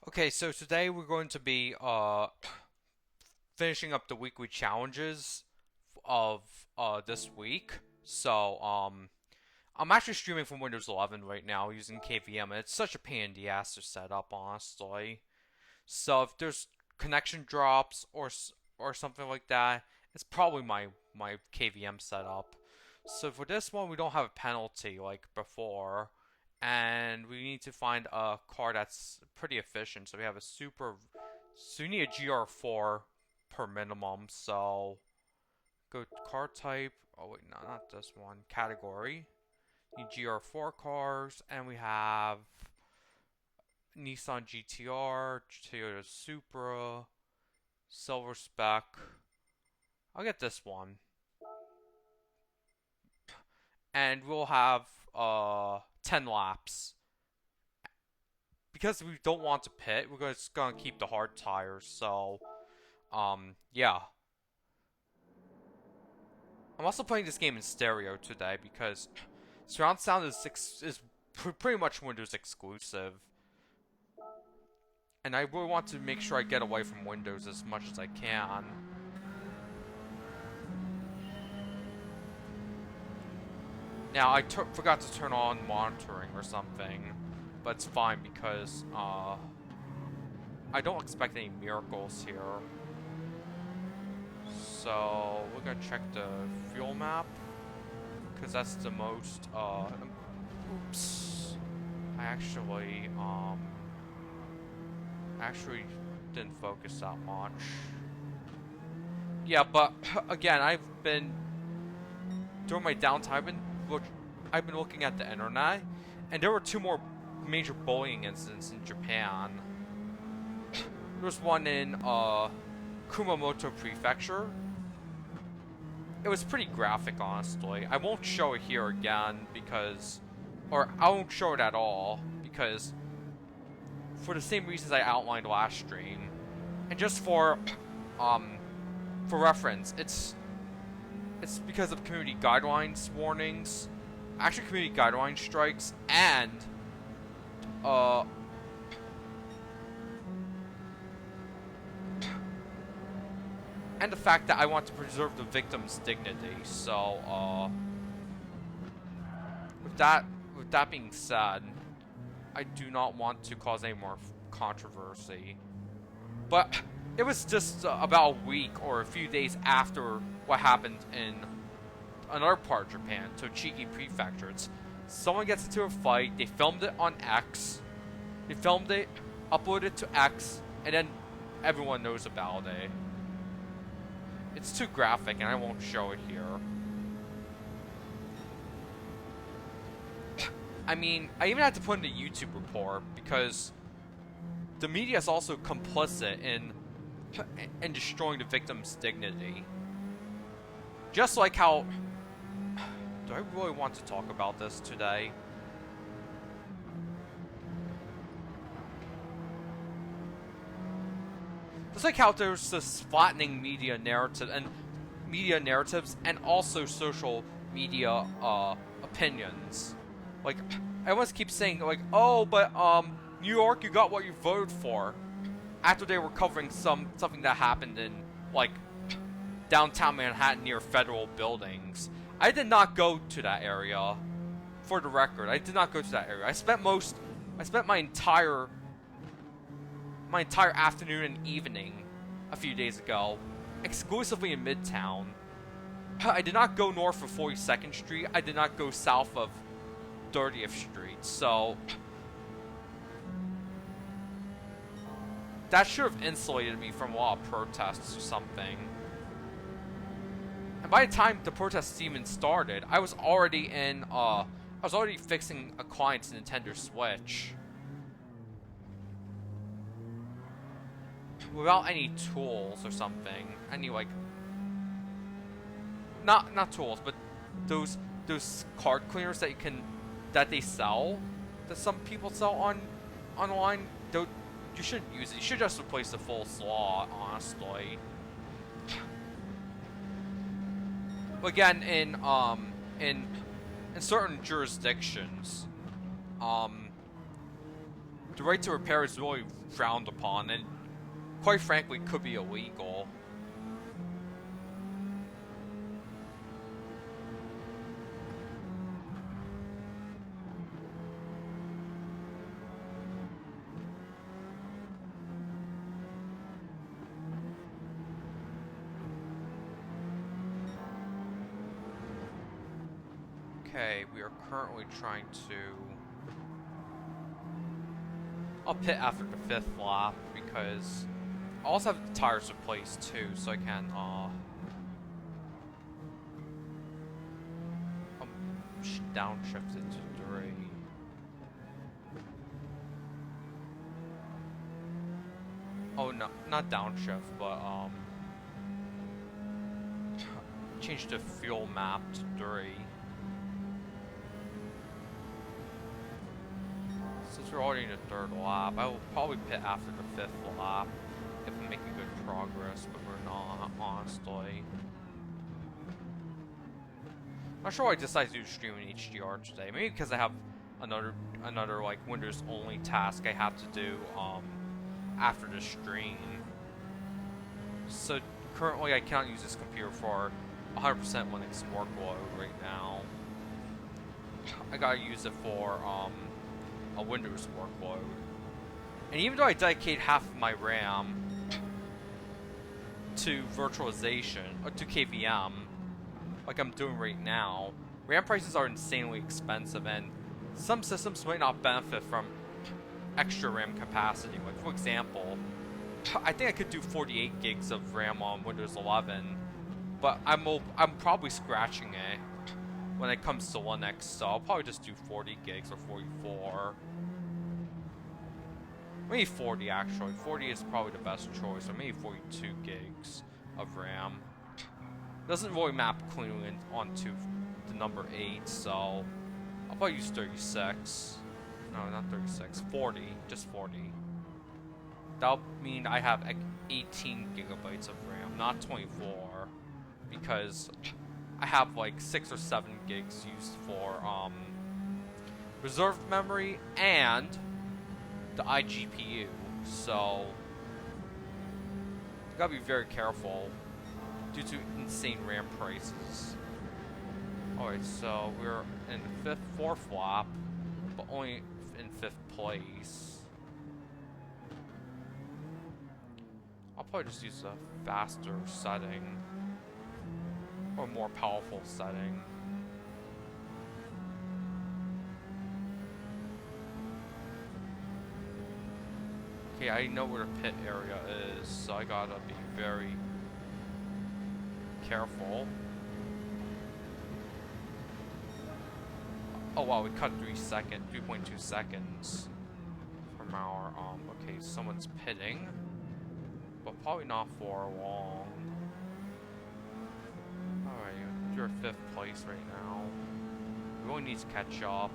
Okay, so today we're going to be finishing up the weekly challenges of this week. I'm actually streaming from Windows 11 right now using KVM, and it's such a pain in the ass to set up, honestly. So if there's connection drops or something like that, it's probably my KVM setup. So for this one, we don't have a penalty like before, and we need to find a car that's pretty efficient. So we have a super. So you need a GR4 per minimum. So go car type. Oh wait, no, not this one. Category. Need GR4 cars, and we have Nissan GTR, Toyota Supra, Silver Spec. I'll get this one. And we'll have 10 laps. Because we don't want to pit, we're just gonna keep the hard tires, so yeah. I'm also playing this game in stereo today because surround sound is pretty much Windows exclusive. And I really want to make sure I get away from Windows as much as I can. Now, I forgot to turn on monitoring or something, but it's fine because I don't expect any miracles here. So, we're gonna check the fuel map, because that's the most, oops. I actually didn't focus that much. Yeah, but, again, during my downtime, I've been looking at the internet, and there were two more major bullying incidents in Japan. There was one in Kumamoto Prefecture. It was pretty graphic, honestly. I won't show it here again or I won't show it at all because for the same reasons I outlined last stream, and just for reference, it's because of community guidelines warnings, actually community guideline strikes, uh, and the fact that I want to preserve the victim's dignity. So, with that being said, I do not want to cause any more controversy. But it was just about a week or a few days after what happened in another part of Japan, Tochigi Prefecture. Someone gets into a fight, they filmed it on X, they filmed it, uploaded it to X, and then everyone knows about it. It's too graphic and I won't show it here. I mean, I even had to put in a YouTube report because the media is also complicit in destroying the victim's dignity. Just like how... Do I really want to talk about this today? Just like how there's this flattening media narrative and media narratives and also social media opinions. Like, everyone keeps saying like, oh, but New York, you got what you voted for. After they were covering something that happened in like downtown Manhattan near federal buildings. I did not go to that area. For the record, I did not go to that area. I spent my entire afternoon and evening a few days ago exclusively in Midtown. I did not go north of 42nd Street. I did not go south of 30th Street. So that should have insulated me from a lot of protests or something. And by the time the protests even started, I was already fixing a client's Nintendo Switch. Without any tools or something. Any, like... Not tools, but those card cleaners that they sell, that some people sell online, you shouldn't use it. You should just replace the full slot, honestly. Again, in certain jurisdictions, the right to repair is really frowned upon, and quite frankly, could be illegal. Okay, we are currently trying to... I'll pit after the 5th lap because I also have the tires replaced too, so I can downshift it to 3. Oh no, not downshift, but change the fuel map to 3. Since we're already in the 3rd lap, I will probably pit after the 5th lap if I'm making good progress, but we're not, honestly. Not sure why I decided to do stream in HDR today. Maybe because I have another like Windows only task I have to do after the stream. So currently I cannot use this computer for 100% Linux workload right now. I gotta use it for a Windows workload. And even though I dedicate half of my RAM to virtualization, or to KVM, like I'm doing right now, RAM prices are insanely expensive, and some systems might not benefit from extra RAM capacity. Like, for example, I think I could do 48 gigs of RAM on Windows 11, but I'm probably scratching it when it comes to Linux, so I'll probably just do 40 gigs or 44. Maybe 40 actually. 40 is probably the best choice, or maybe 42 gigs of RAM. Doesn't really map cleanly onto the number 8, so I'll probably use 36. No, not 36. 40. Just 40. That'll mean I have 18 gigabytes of RAM, not 24, because I have like 6 or 7 gigs used for reserved memory and the iGPU, so you gotta be very careful due to insane RAM prices. Alright, so we're in the 4th lap, but only in 5th place. I'll probably just use a faster setting, or more powerful setting. Okay, I know where the pit area is, so I gotta be very careful. Oh wow, we cut 3.2 seconds from our, okay, someone's pitting, but probably not for long. Alright, you're 5th place right now. We really need to catch up.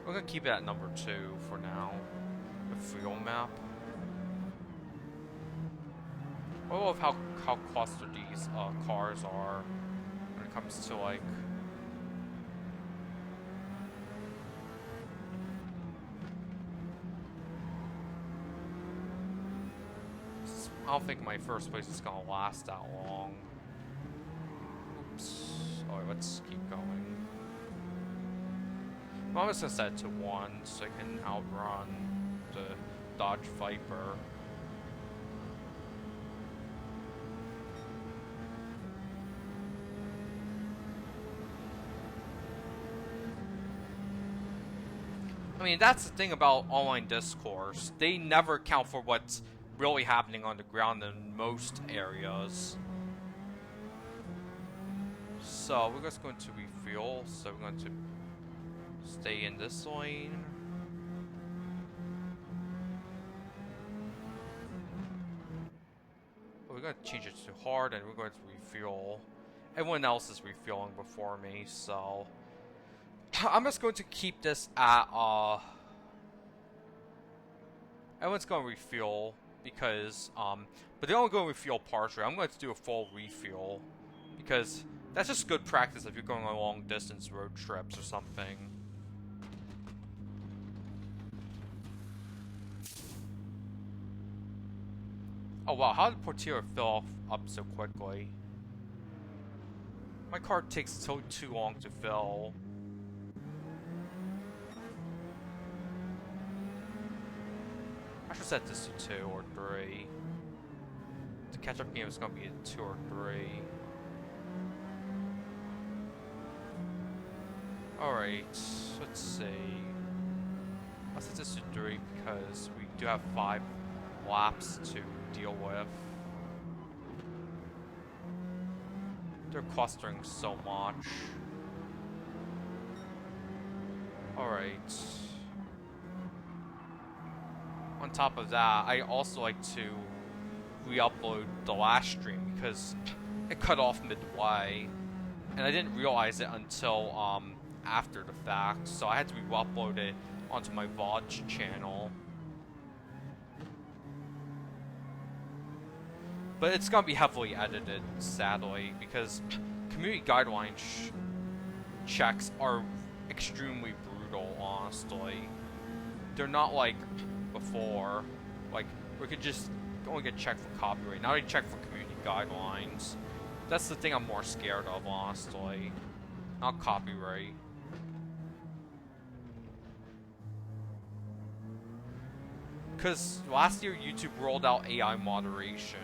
We're gonna keep it at number 2 for now. The fuel map. I love how clustered these cars are when it comes to like I don't think my 1st place is gonna last that long. Oops. Alright, let's keep going. Well, I'm just gonna set it to 1 so I can outrun the Dodge Viper. I mean, that's the thing about online discourse. They never account for what's really happening on the ground in most areas. So, we're just going to refuel. So, we're going to stay in this lane. We're going to change it to hard, and we're going to refuel. Everyone else is refueling before me, so I'm just going to keep this at everyone's going to refuel because but they're only going to refuel partially. I'm going to do a full refuel because that's just good practice if you're going on long distance road trips or something. Oh wow, how did Portillo fill up so quickly? My car takes so too long to fill. I should set this to 2 or 3. The catch-up game is gonna be a 2 or 3. Alright, let's see. I'll set this to 3 because we do have 5 laps to deal with. They're clustering so much. Alright. On top of that, I also like to re-upload the last stream because it cut off midway. And I didn't realize it until after the fact, so I had to re-upload it onto my VOD channel. But it's gonna be heavily edited, sadly, because community guideline checks are extremely brutal, honestly. They're not like before. Like, we could just only get checked for copyright. Now they check for community guidelines. That's the thing I'm more scared of, honestly. Not copyright. Because last year YouTube rolled out AI moderation,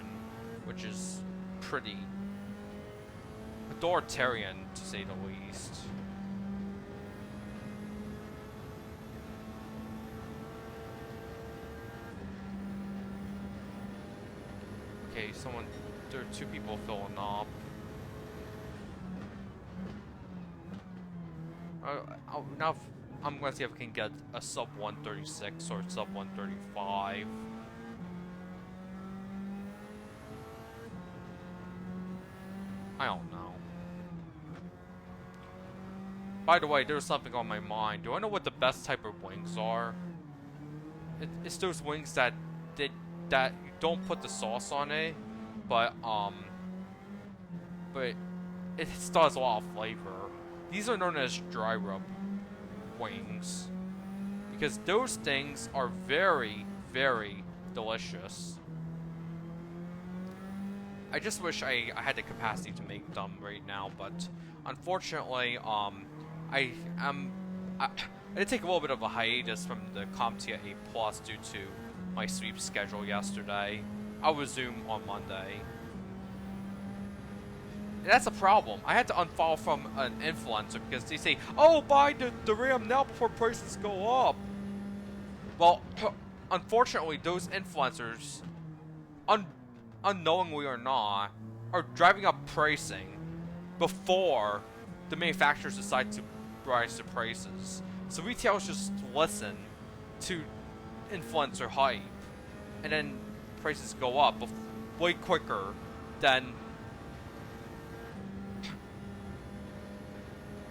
which is pretty authoritarian, to say the least. Okay, there are 2 people filling up. Now I'm gonna see if I can get a sub 136 or sub 135. I don't know. By the way, there's something on my mind. Do I know what the best type of wings are? It's those wings that you don't put the sauce on it, but it still has a lot of flavor. These are known as dry rub wings because those things are very, very delicious. I just wish I had the capacity to make them right now, but unfortunately, I did take a little bit of a hiatus from the CompTIA A Plus due to my sweep schedule yesterday. I'll resume on Monday. And that's a problem. I had to unfollow from an influencer because they say, "Oh, buy the RAM now before prices go up." Well, unfortunately, those influencers, unknowingly or not, are driving up pricing before the manufacturers decide to rise the prices. So retailers just listen to influencer hype, and then prices go up way quicker than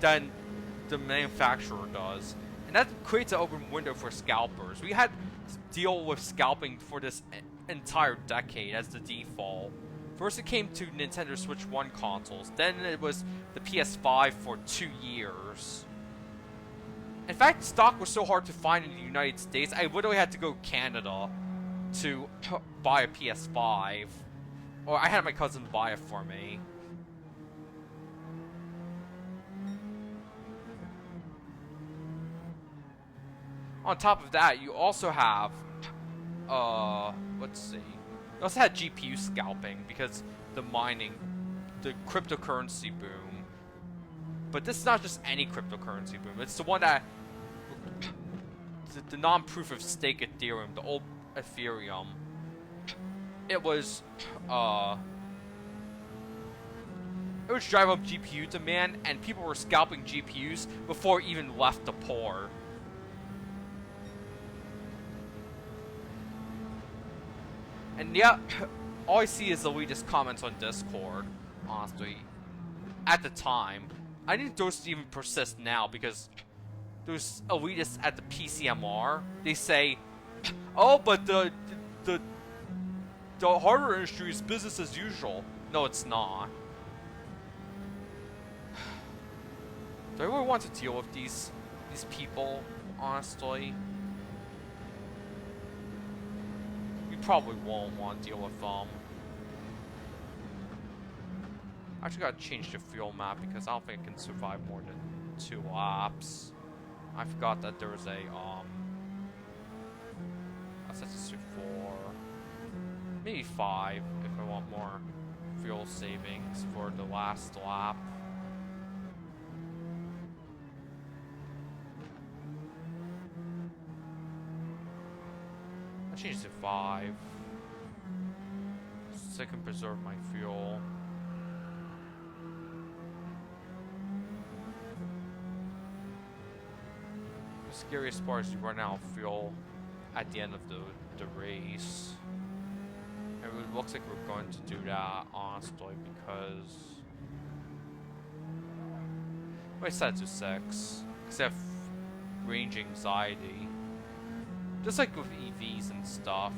the manufacturer does. And that creates an open window for scalpers. We had to deal with scalping for this entire decade as the default. First it came to Nintendo Switch 1 consoles, then it was the PS5 for 2 years. In fact, stock was so hard to find in the United States, I literally had to go to Canada to buy a PS5. Or I had my cousin buy it for me. On top of that, you also have, let's see. You also had GPU scalping because the cryptocurrency boom. But this is not just any cryptocurrency boom. It's the one that, the non-proof of stake Ethereum, the old Ethereum. It was driving up GPU demand, and people were scalping GPUs before it even left the port. And yeah, all I see is elitist comments on Discord, honestly. At the time. I think those even persist now because those elitists at the PCMR, they say, "Oh, but the hardware industry is business as usual." No, it's not. Do I really want to deal with these people, honestly? We probably won't want to deal with them. I actually gotta change the fuel map because I don't think I can survive more than 2 laps. I forgot that there was a, I set this to 4. Maybe 5 if I want more fuel savings for the last lap. I changed to 5. So I can preserve my fuel. The scariest part is you run out of fuel at the end of the race. And it looks like we're going to do that, honestly, because I set it to 6. Except range anxiety. Just like with EVs and stuff.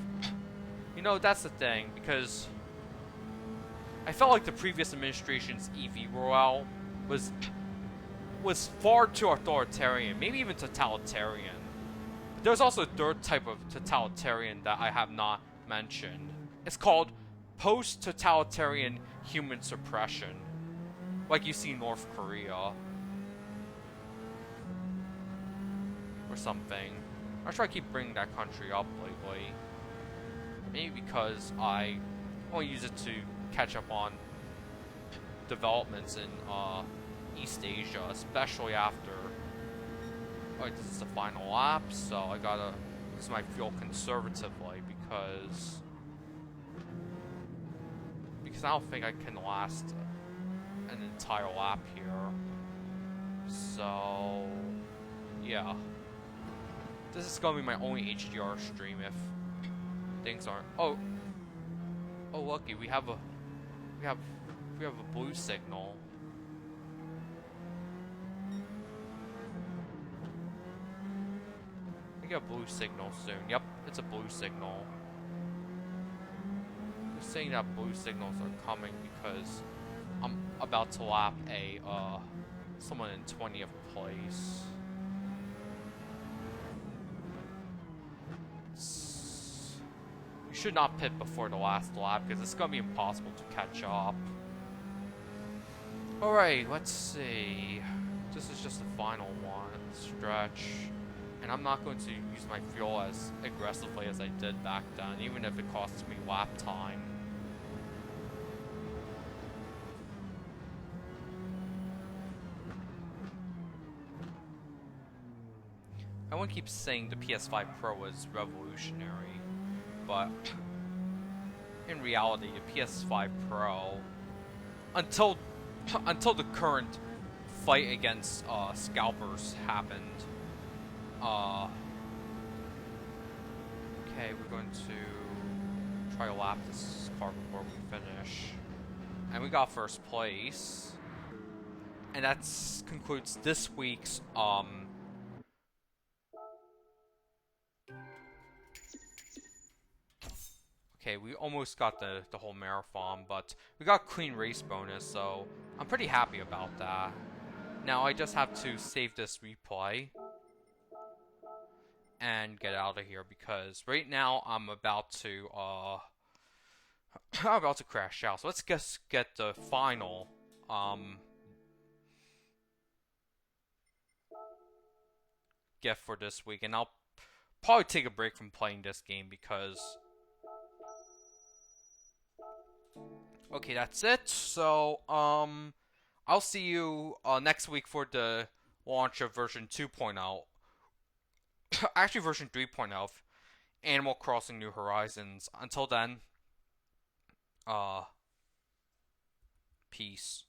You know, that's the thing, because I felt like the previous administration's EV rollout was far too authoritarian, maybe even totalitarian. But there's also a third type of totalitarian that I have not mentioned. It's called post-totalitarian human suppression, like you see in North Korea or something. I try to keep bringing that country up lately. Maybe because I only use it to catch up on developments in East Asia, especially after. Like, this is the final lap, so I gotta use my fuel conservatively because I don't think I can last an entire lap here. So yeah. This is gonna be my only HDR stream if things aren't. Oh, lucky we have a blue signal. We get a blue signal soon. Yep, it's a blue signal. They're saying that blue signals are coming because I'm about to lap a someone in 20th place. You should not pit before the last lap because it's gonna be impossible to catch up. Alright, let's see. This is just the final one stretch. And I'm not going to use my fuel as aggressively as I did back then, even if it costs me lap time. Everyone keeps saying the PS5 Pro is revolutionary, but in reality, the PS5 Pro, until the current fight against scalpers happened, okay, we're going to try to lap this car before we finish, and we got first place, and that concludes this week's Okay, we almost got the whole marathon, but we got clean race bonus, so I'm pretty happy about that. Now I just have to save this replay and get out of here because right now I'm about to I'm about to crash out. So let's just get the final gift for this week, and I'll probably take a break from playing this game because okay, that's it. So, I'll see you next week for the launch of version 2.0. Actually, version 3.0 of Animal Crossing New Horizons. Until then, peace.